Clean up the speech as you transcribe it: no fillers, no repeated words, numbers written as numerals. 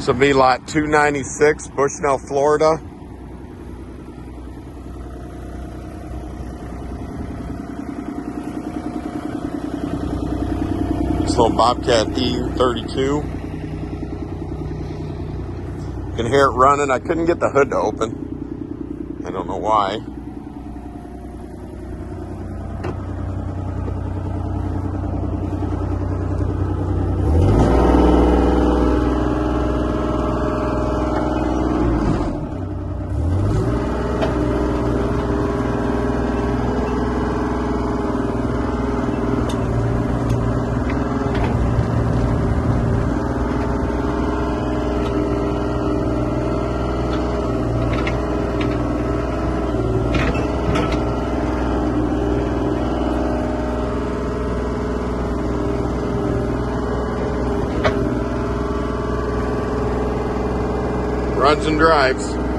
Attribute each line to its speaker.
Speaker 1: This will be lot 296, Bushnell, Florida. This little Bobcat E32. You can hear it running. I couldn't get the hood to open. I don't know why. Runs and drives.